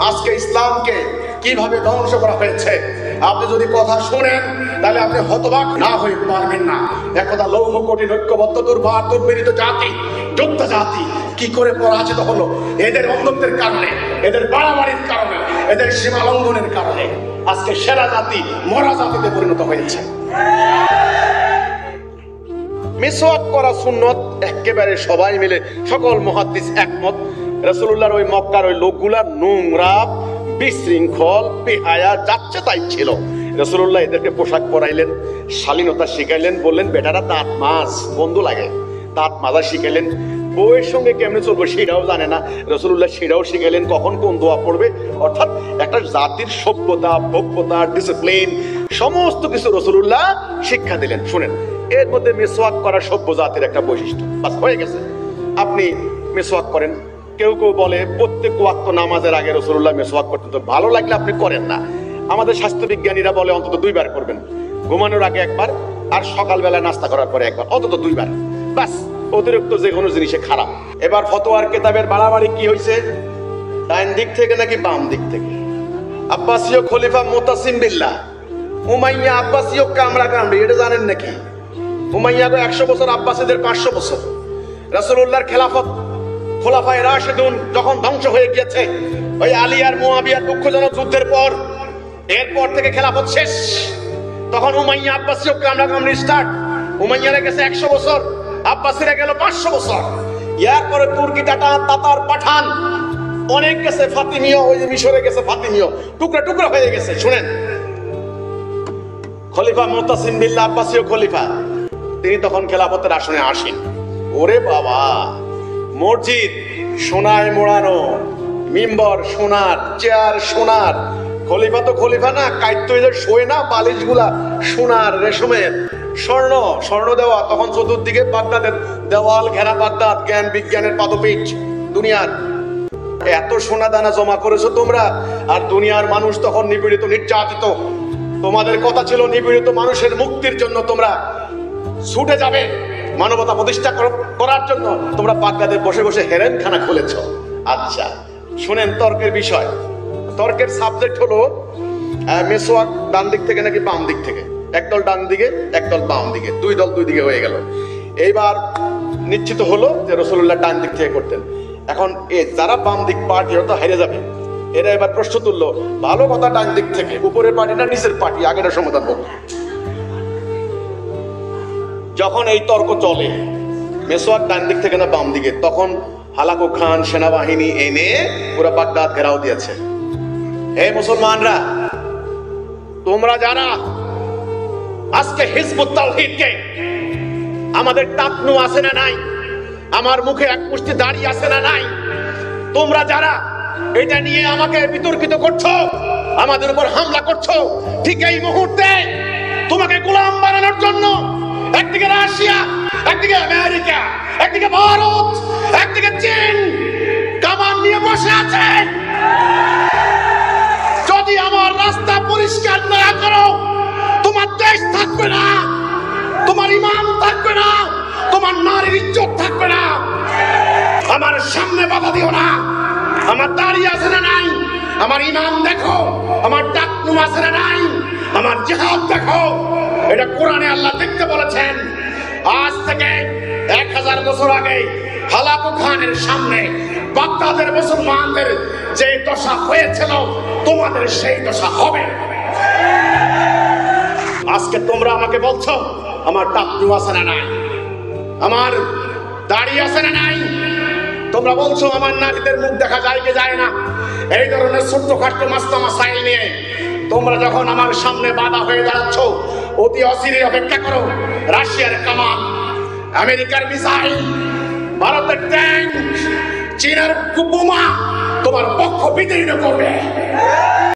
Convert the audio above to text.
আজকে ইসলামকে কিভাবে ধ্বংস করা হয়েছে আপনি যদি কথা শুনেন তাহলে আপনি হতবাক না হয়ে পারবেন না। একদা লৌহ কোটি ঐক্যবদ্ধ দুর্বার দুর্বিনীত জাতি, যোদ্ধ জাতি কি করে পরাজিত হলো? এদের অন্ধত্বের কারণে, এদের বাড়াবাড়ির কারণে, এদের সীমা লঙ্ঘনের কারণে আজকে সেরা জাতি মরা জাতিতে পরিণত হয়েছে। মিসওয়াক করা সুন্নত একেবারে সবাই মিলে সকল মুহাদ্দিস একমত। রাসূলুল্লাহর ওই মক্কার ওই লোকগুলা নোংরা, বিশৃঙ্খল, বেহায়া, যাচ্ছে তাই ছিল। রাসূলুল্লাহ এদেরকে পোশাক পরাইলেন, শালীনতা শিখাইলেন, বললেন বেটারা দাঁত মাছ বন্ধু লাগে, দাঁত মাজা শিখাইলেন। বউয়ের সঙ্গে কেমনে চলবে সেটাও জানে না, রাসূলুল্লাহ সেটাও শিখাইলেন, কখন কোন দোয়া পড়বে। অর্থাৎ একটা জাতির সভ্যতা, ভব্যতা, ডিসিপ্লিন সমস্ত কিছু রাসূলুল্লাহ শিক্ষা দিলেন। শুনেন, এর মধ্যে মিসওয়াক করা সভ্য জাতির একটা বৈশিষ্ট্য। বাস হয়ে গেছে। আপনি মিসওয়াক করেন। কেউ কেউ বলে প্রত্যেক ওয়াক্ত নামাজের আগে রাসূলুল্লাহ মিসওয়াক করতেন, তো ভালো লাগলে আপনি করেন না। আমাদের স্বাস্থ্য বিজ্ঞানীরা বলে অন্তত 2 বার করবেন, ঘুমানোর আগে একবার আর সকালবেলা নাস্তা করার পরে একবার, অন্তত 2 বার। বাস, অতিরিক্ত যে কোনো জিনিসে খারাপ। এবার ফতোয়ার কিতাবের বাড়াবাড়ি কি হয়েছে? ডান দিক থেকে নাকি বাম দিক থেকে? আব্বাসীয় খলিফা মুতাসিম বিল্লাহ উমাইয়া আব্বাসীয় কামড়া কামড়ি, এটা জানেন নাকি? উমাইয়া 100 বছর, আব্বাসীদের 500 বছর। রাসূলুল্লাহর খেলাফত খোলাফায়ে রাশিদুন যখন ধ্বংস হয়ে গিয়েছে ওই আলী আর মুয়াবিয়ার দুঃখজনক যুদ্ধের পর, এরপর থেকে খেলাফত শেষ। তখন উমাইয়া আব্বাসীয় কামড়া কামড়ি স্টার্ট। উমাইয়ারে গেছে 100 বছর, আব্বাসীরা গেল 500 বছর। এরপরে তুর্কি তাতার পাঠান অনেক গেছে, ফাতিমীয় ওই মিশরে গেছে, ফাতিমীয় টুকরা টুকরা হয়ে গেছে। শুনেন, খলিফা মুতাসিম বিল্লাহ আব্বাসীয় খলিফা, তিনি তখন খেলাফতের আসনে আসেন। ওরে বাবা, মসজিদ সোনায় মোড়ানো, মিম্বর সোনার, চেয়ার সোনার। খলিফা তো খলিফা না, কাইত্য শোয় না, বালিশগুলা সোনার, রেশমের, স্বর্ণ দেওয়া। তখন চতুর্দিকে বাগদাদের দেওয়াল ঘেরা, বাগদাদ জ্ঞান বিজ্ঞানের পাদপীঠ দুনিয়ার। এত সোনা দানা জমা করেছো তোমরা, আর দুনিয়ার মানুষ তখন নিপীড়িত, নির্যাতিত। তোমাদের কথা ছিল নিপীড়িত মানুষের মুক্তির জন্য তোমরা ছুটে যাবে, মানবতা প্রতিষ্ঠা করার জন্য তোমরা বাগদাদে বসে বসে হেরেনখানা খুলেছ। আচ্ছা শুনেন, তর্কের বিষয়, তর্কের সাবজেক্ট হলো মিসওয়াক ডান দিক থেকে নাকি বাম দিক থেকে। একদল ডান দিকে, একদল বাম দিকে, 2 দল 2 দিকে হয়ে গেল। এইবার নিশ্চিত হলো যে রাসূলুল্লাহ ডান দিক থেকে করতেন। এখন যারা বাম দিক পার্টি তো হেরে যাবে, এরা এবার প্রশ্ন তুললো, ভালো কথা ডান দিক থেকে, উপরের পার্টি না নিচের পার্টি, আগের সমাধান হোক। যখন এই তর্ক চলে মিসওয়াক ডান দিক থেকে না বাম দিকে, তখন হালাকু খান সেনাবাহিনী এনে পুরো বাগদাদ ঘেরাও দিয়েছে। হে মুসলমানরা, তোমরা যারা আজকে হিজবুত তাওহীদকে, আমাদের টাকনু আছে না নাই, আমার মুখে এক মুষ্টি দাড়ি আছে না নাই, তোমরা যারা এটা নিয়ে আমাকে বিতর্কিত করছো, আমাদের উপর হামলা করছো, ঠিক এই মুহূর্তে তোমাকে গোলাম বানানোর জন্য একদিকে রাশিয়া, একদিকে আমেরিকা, একদিকে ভারত, একদিকে চীন কামান নিয়ে বসে আছে। যদি আমার রাস্তা পরিষ্কার না করো, তোমার দেশ থাকবে না, তোমার ইমান থাকবে না, তোমার নারীর ইজ্জত থাকবে না। আমার সামনে বাধা দিও না। আমার দাঁড়িয়ে আছে না নাই, আমার ইমান দেখো, আমার টাকনু আছে না নাই, আমার জিহাদ দেখো। এটা কোরআনে আল্লাহ দেখতে বলেছেন। আজ থেকে 1000 বছর আগে হালাকু খানের সামনে বাগদাদের মুসলমানদের যে দশা হয়েছিল, তোমাদের সেই দশা হবে। আজকে তোমরা আমাকে বলছো আমার টাকনু আছে না নাই, আমার দাড়ি আছে না নাই, তোমরা বলছো আমার নারীদের মুখ দেখা যায় কি যায় না। এই ধরনের ছোট্টখাট্ট মাস্তা মাসাইল নিয়ে তোমরা যখন আমার সামনে বাধা হয়ে দাঁড়াচ্ছ, অতি অচিরে অপেক্ষা করো। রাশিয়ার কামান, আমেরিকার মিসাইল, ভারতের ট্যাঙ্ক, চীনের বোমা তোমার পক্ষ বিদীর্ণ করবে।